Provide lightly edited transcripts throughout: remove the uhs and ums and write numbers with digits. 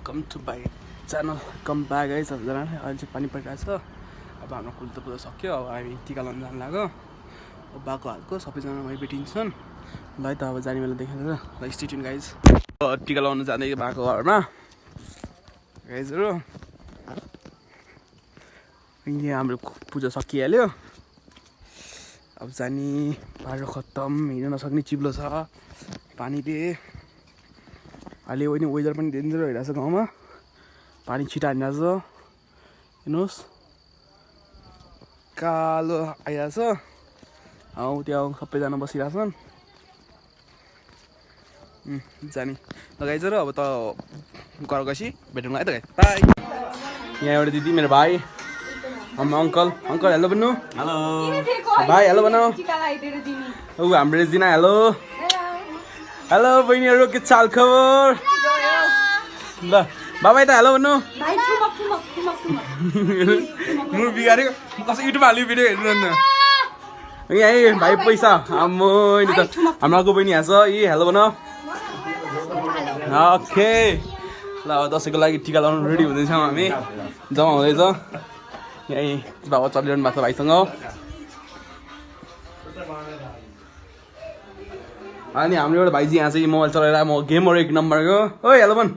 Welcome to my channel come back है सबैजनालाई। अहिले चाहिँ पानी परिरहेको छ। अब हाम्रो कुल त पुरा सक्यो। अब हामी टिका लाउनु जानु लाग्यो। अब बाको हालको सबैजना मै भेटिन्छन्। ल है त अब जाने बेला देखेर ल स्टे ट्युन गाइज। टिका लाउनु जाँदै बाको घरमा गाइजहरू। यहाँ हाम्रो पूजा सकिहाल्यो। अब जाने बाटो खत्तम, हिँड्न नसक्ने चिप्लो छ पानीले। अहिले पनि वेदर पनि डेन्जर भइरहेछ गाउँमा। पानी छिटो हानिरहेछ। हेर्नुहोस् कालो आइरहेछ। त्यहाँ सबैजना बसिरहेछन्। जाने लगाइजहरू। अब त घर गएपछि भेटौँ है त गाइस। बाई। यहाँ एउटा दिदी, मेरो भाइ, अङ्कल हेलो भन्नु। हेलो भाइ हेलो भनौ। ऊ हाम्रो रेजिना हेलो। हेलो बहिनीहरू, के चाल खबर? ल बाबाई त हेलो भन्नु। मुख बिगारेको कसै युट्युब हाल्यो भिडियो हेर्नु न। यहाँ भाइ पैसा आम्मै नि त हाम्रो अर्को बहिनी हाँस। हेलो भन। ओके ल दसैँको लागि टिका लाउनु रेडी हुँदैछौँ हामी। जम्मा हुँदैछ यहीँ। बाबा चलिरहनु भएको छ भाइसँग। अनि हाम्रो एउटा भाइजी यहाँ चाहिँ मोबाइल चलाएर म गेमर 1 नम्बरको। ओइ हेलो भन।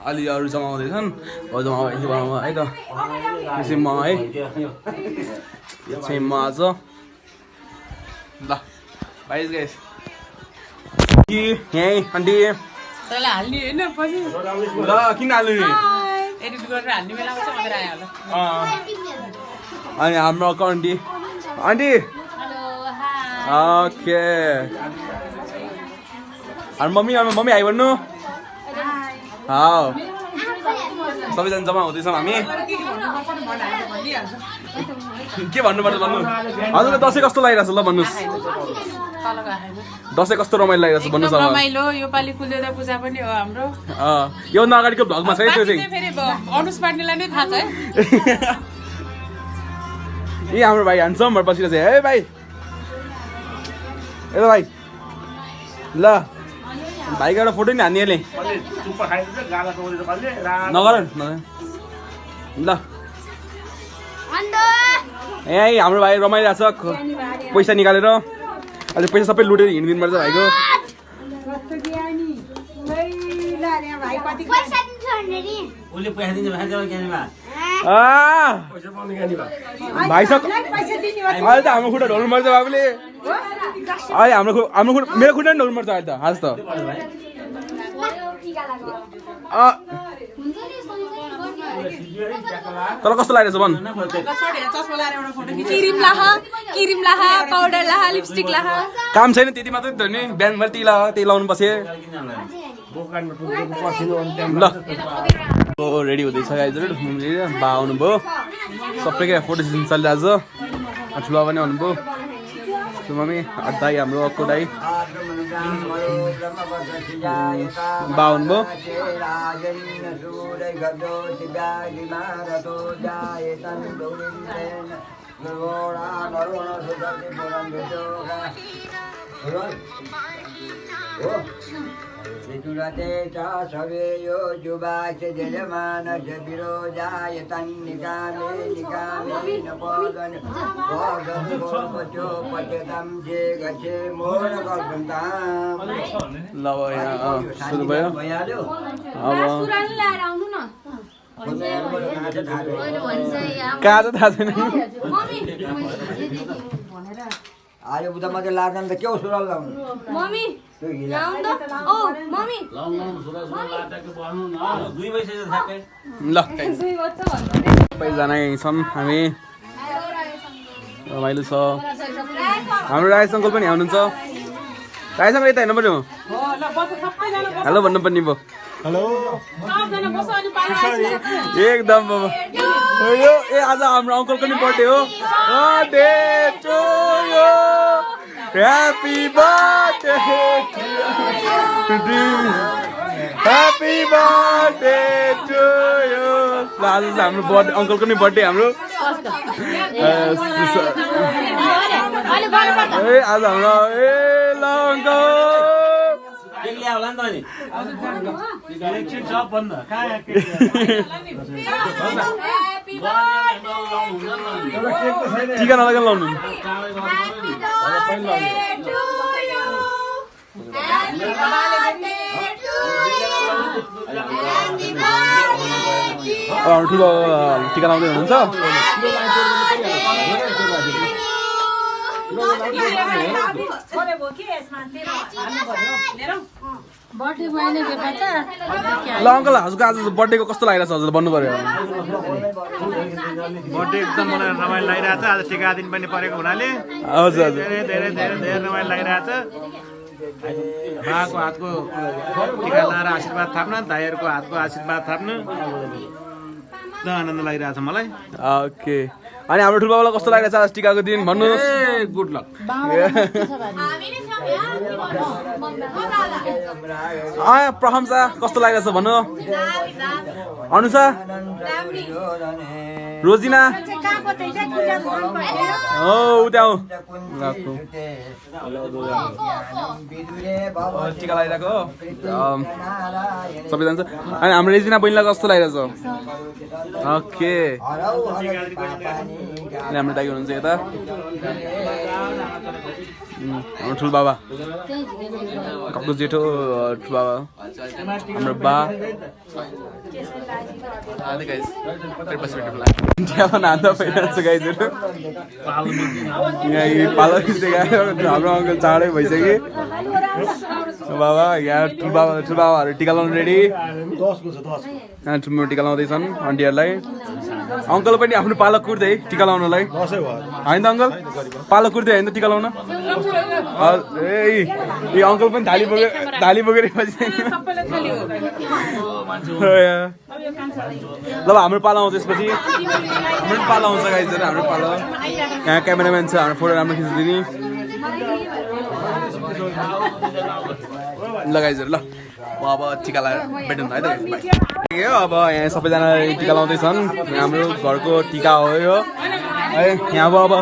अलि अरू जम्मा हुँदैछन्। जम्मा भयो है त। यो चाहिँ म है, यो चाहिँ म आज। ल भाइज गाइस कि यहीँ आन्टी तँलाई हाल्ने होइन पछि। ल किन हाल्नु नि? एडिट गरेर हाल्ने बेलामा चाहिँ मात्रै आइहाल्यो। अनि हाम्रो आन्टी ओके। मम्मी आइ भन्नु। सबैजना जम्मा हुँदैछौँ हामी। के भन्नुपर्छ भन्नु? हजुरलाई दसैँ कस्तो लागिरहेछ ल भन्नुहोस्। दसैँ कस्तो रमाइलो लागिरहेछ भन्नुहोस्। रमाइलो योपालि कुलदेवता पूजा पनि हो हाम्रो। योभन्दा अगाडिको भ्लगमा छ है त्यो चाहिँ। फेरि अनुस पाण्डेलाई नै थाहा छ है। ए हाम्रो भाइ हान्छौँ बसिरहेछ है भाइ। ए भाइ ल भाइको एउटा फोटो नि हान्नेले नगर ल। ए हाम्रो भाइ रमाइरहेछ पैसा निकालेर। अहिले पैसा सबै लुटेर हिँडिदिनु पर्छ भाइको। भाइसँग अहिले त हाम्रो खुट्टा ढोल्नु पर्छ बाबुले। अहिले हाम्रो खुट्टा मेरो खुट्टा नि ढोल्नु पर्छ अहिले त। आज त तर कस्तो लागिरहेछ भन्? क्रिम लाहा पाउडर लाहा लिपस्टिक लाहा। काम छैन त्यति मात्रै त नि। बिहान मैले त्यही लाउनु पर्छ। ल रेडी हुँदैछ गाइजहरू। बा आउनुभयो। सबैकै फोटो सेसन चलिरहेको छ। ठुलो पनि आउनुभयो। मम्मी दाई हाम्रो अर्को दाई बा आउनुभयो। सवे यो जुबा से जजमान से विरोजाय तन्निकामे निकामे न पदन पदन पचो पचतम जे गचे मोर कल्पन्ताम। ल यहाँ सुरु भयो। अब कहाँ चाहिँ थाहा छैन। आज बुधा मात्रै लाग्दैन त के हो सुरल लाउनु? मम्मी लाउँ त। ओ मम्मी ल सबैजना यहीँ छन् हामी। रमाइलो छ। हाम्रो राजेश अङ्कल पनि हुनुहुन्छ। राजेश अङ्कल यता हेर्नु पर्यो। हेलो भन्नुपर्ने भयो। हेलो एकदम बाबा। ए आज हाम्रो अङ्कलको नि बर्थडे हो। Happy birthday happy birthday to you. आज हाम्रो बर्थडे अङ्कलको नि बर्थडे हाम्रो। ए आज हाम्रो ए ल अङ्कल टिका नलगाएर लाउनु ठुलो टिका लाउँदै हुनुहुन्छ ल अङ्कल हजुरको आज बर्थडेको कस्तो लागिरहेछ हजुर भन्नु पर्यो बर्थडे एकदम मलाई रमाइलो लागिरहेछ आज टिका दिन पनि परेको हुनाले हजुर हजुर धेरै धेरै धेरै धेरै रमाइलो लागिरहेछ बाको हातको टिका लाएर आशीर्वाद थाप्न दाइहरूको हातको आशीर्वाद थाप्न एकदम आनन्द लागिरहेछ मलाई ओके अनि हाम्रो ठुलो बाबालाई कस्तो लागिरहेछ आज टिकाको दिन भन्नुहोस् गुड लक प्रहम्सा कस्तो लागिरहेछ भन्नु अनुसा रोजिना हो उता हो टिका लगाइरहेको सबैजना छ अनि हाम्रो रेजिना बहिनीलाई कस्तो लागिरहेछ ओके अनि हाम्रो दाइ हुनुहुन्छ यता हाम्रो ठुलो बाबा कक्कु जेठो ठुलो बाबा हाम्रो बा हाम्रो अङ्कल चाँडै भइसक्यो बाबा यहाँ ठुलो बाबाहरू टिका लाउनु रेडी यहाँ ठुलो टिका लाउँदैछन् आन्टीहरूलाई अङ्कल पनि आफ्नो पालक कुर्दै टिका लाउनलाई होइन त अङ्कल पालक कुर्दै होइन त टिका लाउन ए अङ्कल पनि थाली बोकेर ल हाम्रो पालो आउँछ यसपछि हाम्रो पालो आउँछ गाइजहरू हाम्रो पालो यहाँ क्यामेराम्यान छ हाम्रो फोटो राम्रो खिचिदिने ल गाइजहरू ल अब टिका लगाएर भेटौँ है त अब यहाँ सबैजना टिका लाउँदैछन् हाम्रो घरको टिका हो यो है यहाँ अब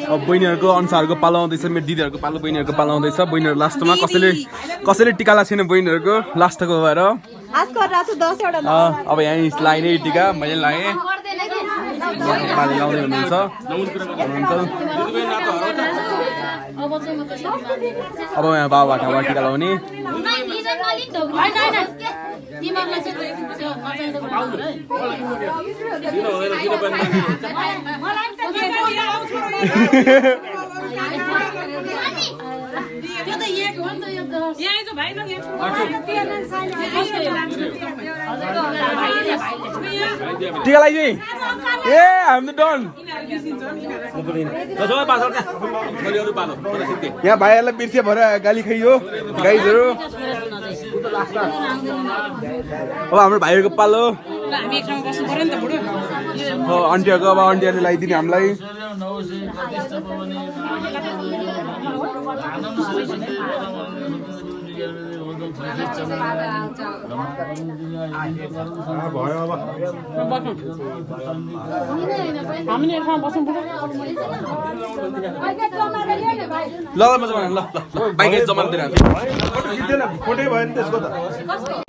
बहिनीहरूको अनुसारको पालो आउँदैछ मेरो दिदीहरूको पालो बहिनीहरूको पालो आउँदैछ बहिनीहरू लास्टमा कसैले टिका लगाएको छैन बहिनीहरूको लास्टको भएर अब यहाँ लगाइने टिका मैले लगाएँ लाउँदै हुनुहुन्छ अब यहाँ बाबाबाट टिका लाउने टिका लगाइदिए ए हामी त डन यहाँ भाइहरूलाई बिर्सिया भएर गाली खाइयो गाइजहरू अब हाम्रो भाइहरूको पालो आन्टीहरूको अब आन्टीहरूले लगाइदिने हामीलाई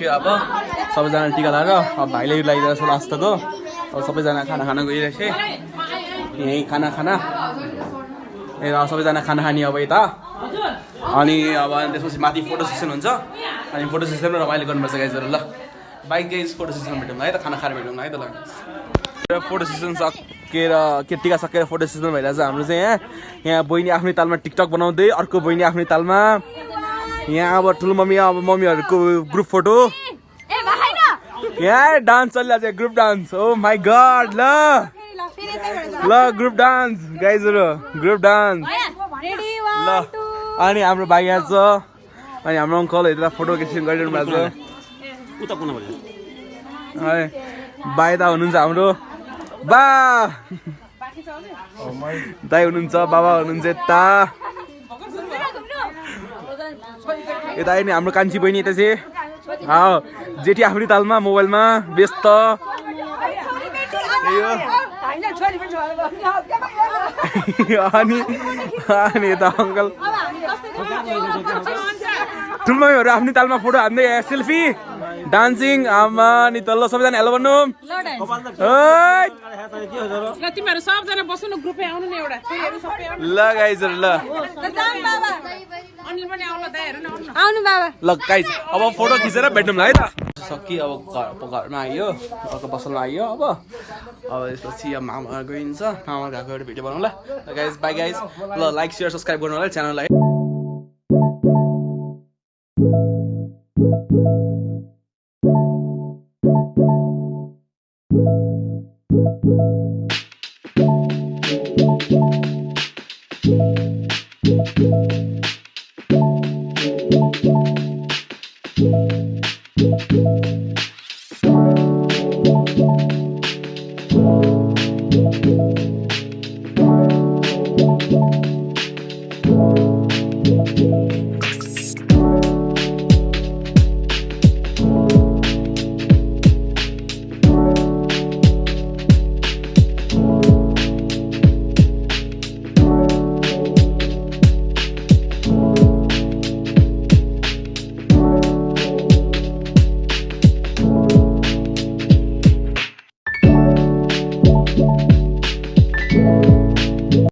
अब सबैजना टिका लगाएर अब भाइले लगाइदिएर लास्टको अब सबैजना खाना खान गइरहेछ यहीँ खाना सबैजना खाना खाने अब यता अनि अब त्यसपछि माथि फोटो सेसन हुन्छ अनि फोटो सेसन रमाइलो गर्नुपर्छ गाइजहरू ल बाइक गाइज फोटो सेसन भेटौँ है त खाना खाएर भेटौँ है त ल फोटो सेसन सकेर टिका सकेर फोटो सेसन भइरहेछ हाम्रो चाहिँ यहाँ बहिनी आफ्नै तालमा टिकटक बनाउँदै अर्को बहिनी आफ्नै तालमा यहाँ अब ठुलो मम्मी अब मम्मीहरूको ग्रुप फोटो यहाँ डान्स चलिरहेको छ group dance oh my god ल ग्रुप डान्स गाइजहरू ग्रुप डान्स ल अनि हाम्रो भाइ यहाँ छ अनि हाम्रो अङ्कल यता फोटो सेसन गरिरहनु भएको छ है भाइ दा हुनुहुन्छ हाम्रो बा दाइ हुनुहुन्छ बाबा हुनुहुन्छ यता यता नि हाम्रो कान्छी बहिनी यता चाहिँ जेठी आफ्नै तालमा मोबाइलमा व्यस्त अनि यता अङ्कल ठुल्माहरू आफ्नै तालमा फोटो हान्दै सेल्फी डान्सिङ आमा नि तल्लो सबैजना हेलो भन्नु ल तिमीहरू सबजना बस्नु न ग्रुपै आउनु न एउटा छोरीहरू सबै आउनु ल गाइजहरू ल अनिल पनि आउनु दाइहरू नि आउनु आउनु बाबा ल गाइज अब फोटो खिचेर भेटौँला है त सकि अब घरमा आइयो अर्को बसलमा आइयो अब त्यसपछि अब मामा गइन्छ मामा गएको एउटा भिडियो बनाउँला गाइज बाई गाइज ल लाइक सेयर सब्सक्राइब गर्नु होला च्यानललाई